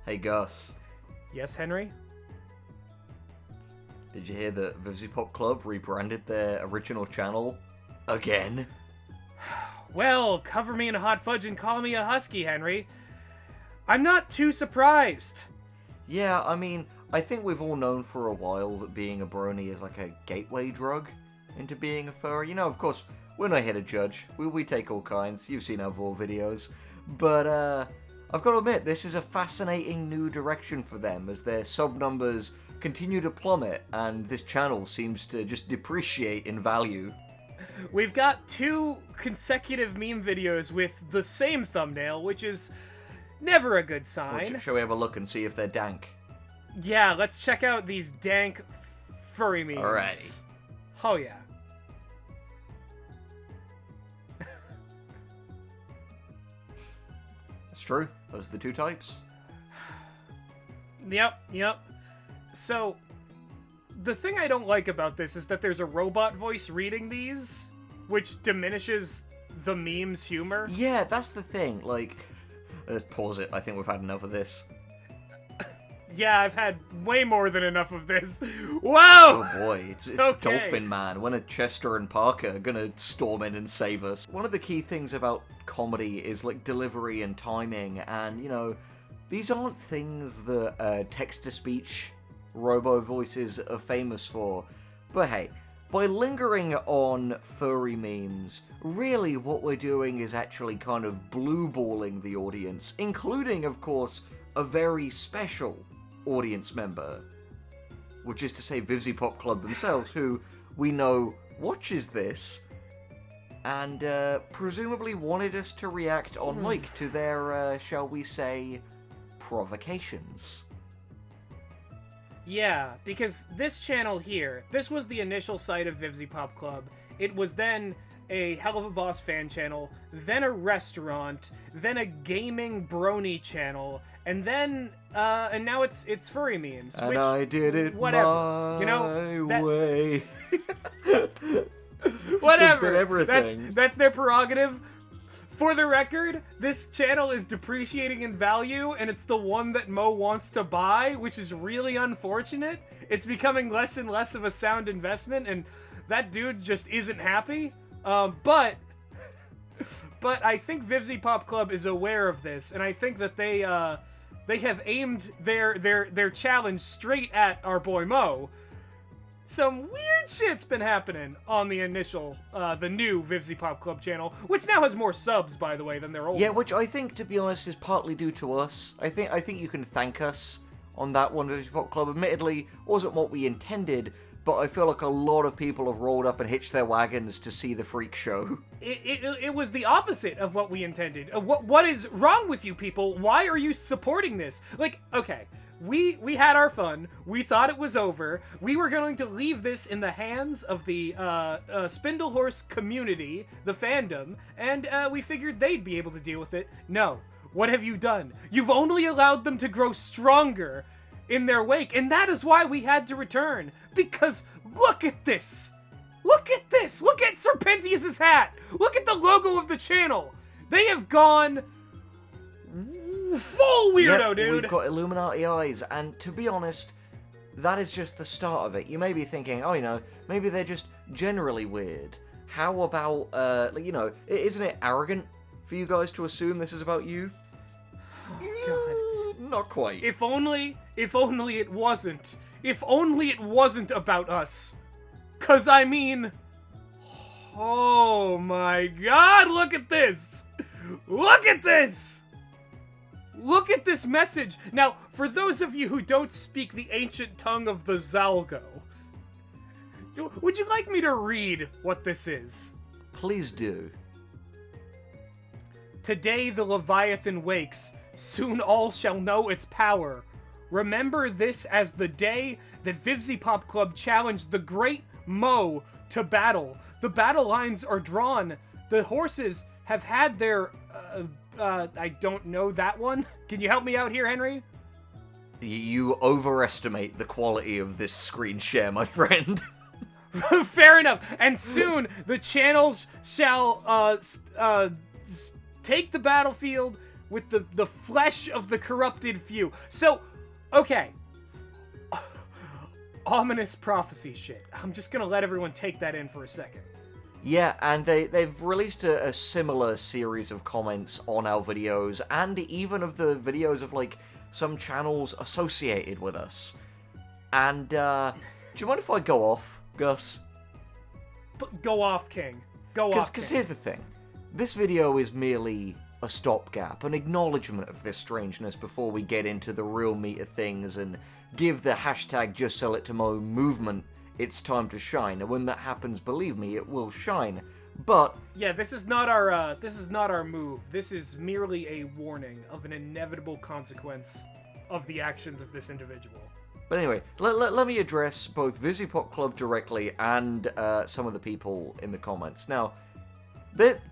Hey Gus, Yes, Henry? did you hear that Vivziepop Club rebranded their original channel again? Well, cover me in hot fudge and call me a husky, Henry. I'm not too surprised. Yeah, I mean, I think we've all known for a while that being a brony is like a gateway drug into being a furry. You know, of course, we're not here to judge. We take all kinds. You've seen our Vor videos. But, I've got to admit, this is a fascinating new direction for them as their sub numbers continue to plummet and this channel seems to just depreciate in value. We've got 2 consecutive meme videos with the same thumbnail, which is never a good sign. Shall we have a look and see if they're dank? Yeah, let's check out these dank furry memes. Alrighty. Oh yeah. That's true. Those are the 2 types. Yep. So, the thing I don't like about this is that there's a robot voice reading these, which diminishes the meme's humor. Yeah, that's the thing. Like, let's pause it. I think we've had enough of this. Yeah, I've had way more than enough of this. Whoa! Oh boy, it's Okay. Dolphin Man. When are Chester and Parker gonna storm in and save us? One of the key things about comedy is like delivery and timing, and you know, these aren't things that text-to-speech robo voices are famous for. But hey, by lingering on furry memes, really what we're doing is actually kind of blue-balling the audience, including, of course, a very special audience member, which is to say Vivziepop Club themselves, who we know watches this and presumably wanted us to react on mic to their, shall we say, provocations. Yeah, because this channel here, this was the initial site of Vivziepop Club. It was then a Hell of a Boss fan channel, then a restaurant, then a gaming brony channel, and then, and now it's furry memes. And which, I did it whatever, my you know, that, way. whatever. Did everything. That's their prerogative. For the record, this channel is depreciating in value, and it's the one that Mo wants to buy, which is really unfortunate. It's becoming less and less of a sound investment, and that dude just isn't happy. But I think Vivziepop Club is aware of this, and I think that they have aimed their challenge straight at our boy Mo. Some weird shit's been happening on the initial, the new Vivziepop Club channel, which now has more subs, by the way, than their old. Yeah, which I think, to be honest, is partly due to us. I think you can thank us on that one, Vivziepop Club. Admittedly, wasn't what we intended, but I feel like a lot of people have rolled up and hitched their wagons to see the freak show. It was the opposite of what we intended. What is wrong with you people? Why are you supporting this? Like, okay. We had our fun. We thought it was over. We were going to leave this in the hands of the Spindlehorse community, the fandom, and we figured they'd be able to deal with it. No. What have you done? You've only allowed them to grow stronger in their wake, and that is why we had to return. Because look at this! Look at this! Look at Serpentius's hat! Look at the logo of the channel! They have gone full weirdo, dude! We've got Illuminati eyes, and to be honest, that is just the start of it. You may be thinking, oh, you know, maybe they're just generally weird. How about, you know, isn't it arrogant for you guys to assume this is about you? Oh, God. Not quite. If only it wasn't. If only it wasn't about us. 'Cause I mean, oh my God, look at this! Look at this! Look at this message! Now, for those of you who don't speak the ancient tongue of the Zalgo, would you like me to read what this is? Please do. Today the Leviathan wakes, soon all shall know its power. Remember this as the day that Vivziepop Club challenged the great Mo to battle. The battle lines are drawn. The horses have had their, I don't know that one. Can you help me out here, Henry? You overestimate the quality of this screen share, my friend. Fair enough. And soon the channels shall take the battlefield with the flesh of the corrupted few. So, okay. Ominous prophecy shit. I'm just gonna let everyone take that in for a second. Yeah, and they've released a similar series of comments on our videos, and even of the videos of, like, some channels associated with us. And, do you mind if I go off, Gus? Go off, King. Go off, King. Because here's the thing. This video is merely a stopgap, an acknowledgement of this strangeness before we get into the real meat of things and give the hashtag JustSellItToMo movement its time to shine. And when that happens, believe me, it will shine. But yeah, this is not our move. This is merely a warning of an inevitable consequence of the actions of this individual. But anyway, let me address both Vivziepop Club directly and some of the people in the comments. Now,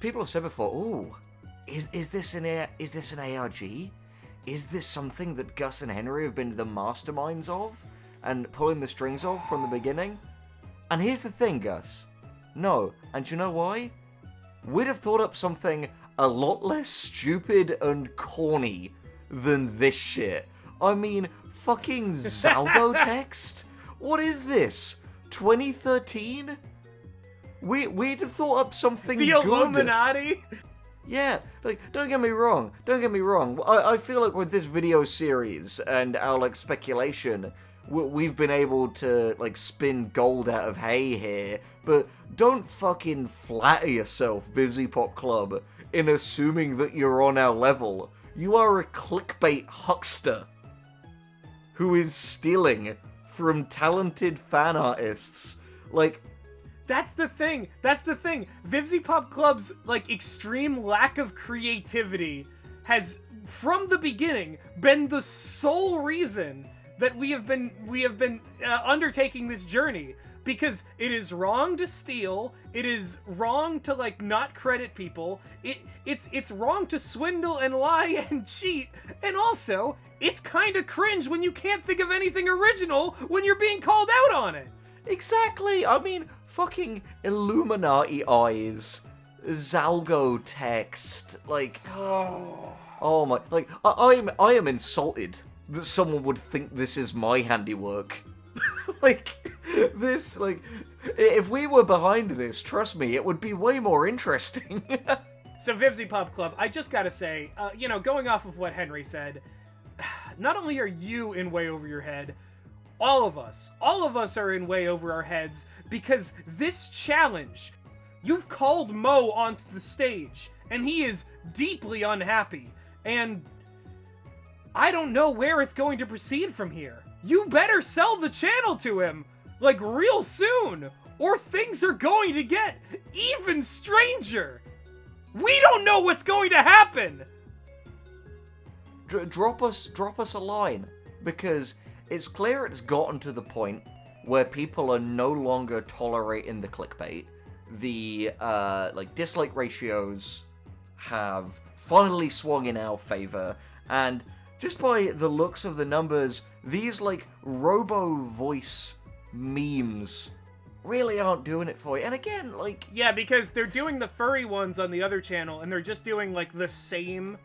people have said before, "Ooh, is this an ARG? Is this something that Gus and Henry have been the masterminds of and pulling the strings of from the beginning?" And here's the thing, Gus. No, and you know why? We'd have thought up something a lot less stupid and corny than this shit. I mean, fucking Zalgo text? What is this? 2013? We'd have thought up something the good. Illuminati? Yeah, like, don't get me wrong. I feel like with this video series and our, like, speculation, we've been able to, like, spin gold out of hay here, but don't fucking flatter yourself, Vivziepop Club, in assuming that you're on our level. You are a clickbait huckster who is stealing from talented fan artists. Like, That's the thing. Vivziepop Club's, like, extreme lack of creativity has, from the beginning, been the sole reason that we have been undertaking this journey. Because it is wrong to steal, it is wrong to, like, not credit people, it's wrong to swindle and lie and cheat, and also, it's kinda cringe when you can't think of anything original when you're being called out on it. exactly. I mean, fucking Illuminati eyes, Zalgo text, like, oh my, like, I am insulted that someone would think this is my handiwork. Like, this, like, if we were behind this, trust me, it would be way more interesting. So, Vivziepop Club, I just gotta say, going off of what Henry said, not only are you in way over your head, all of us are in way over our heads, because this challenge, you've called Mo onto the stage, and he is deeply unhappy, and I don't know where it's going to proceed from here. You better sell the channel to him, like, real soon, or things are going to get even stranger. We don't know what's going to happen. Drop us a line, because it's clear it's gotten to the point where people are no longer tolerating the clickbait. The like, dislike ratios have finally swung in our favor, and just by the looks of the numbers, these, like, robo-voice memes really aren't doing it for you. And again, like... Yeah, because they're doing the furry ones on the other channel, and they're just doing, like, the same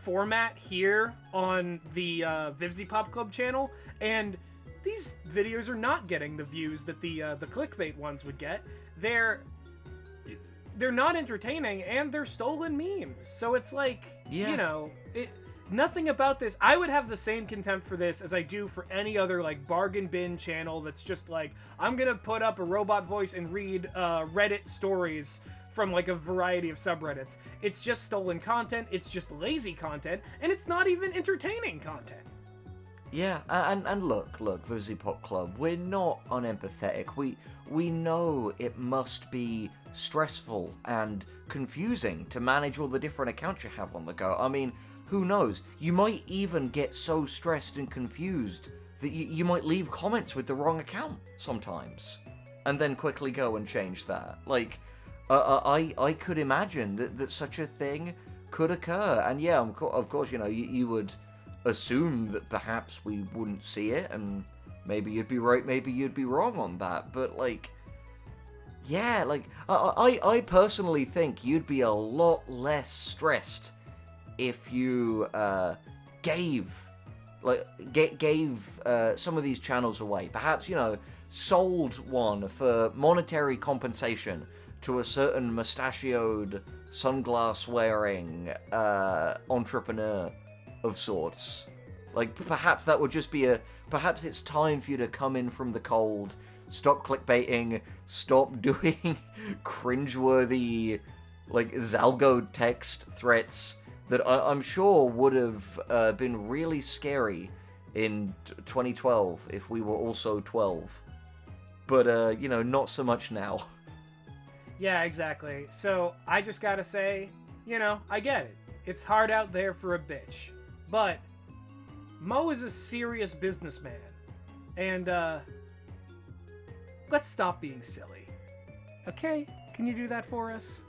format here on the Vivziepop Club channel, and these videos are not getting the views that the clickbait ones would get. They're not entertaining, and they're stolen memes. So it's like, yeah. Nothing about this. I would have the same contempt for this as I do for any other, like, bargain bin channel that's just like, I'm gonna put up a robot voice and read Reddit stories from, like, a variety of subreddits. It's just stolen content, it's just lazy content, and it's not even entertaining content. Yeah, and look, Vivziepop Club, we're not unempathetic. We know it must be stressful and confusing to manage all the different accounts you have on the go. I mean, who knows? You might even get so stressed and confused that you might leave comments with the wrong account sometimes, and then quickly go and change that. Like, I could imagine that such a thing could occur, and yeah, of course, you would assume that perhaps we wouldn't see it, and maybe you'd be right, maybe you'd be wrong on that, but, like, I personally think you'd be a lot less stressed if you gave some of these channels away. Perhaps, sold one for monetary compensation to a certain mustachioed, sunglass-wearing entrepreneur of sorts. Like, perhaps that would just be perhaps it's time for you to come in from the cold, stop clickbaiting, stop doing cringeworthy, Zalgo text threats that I'm sure would have been really scary in 2012 if we were also 12. But, not so much now. Yeah, exactly. So, I just gotta say, I get it. It's hard out there for a bitch. But, Mo is a serious businessman. And, let's stop being silly. Okay? Can you do that for us?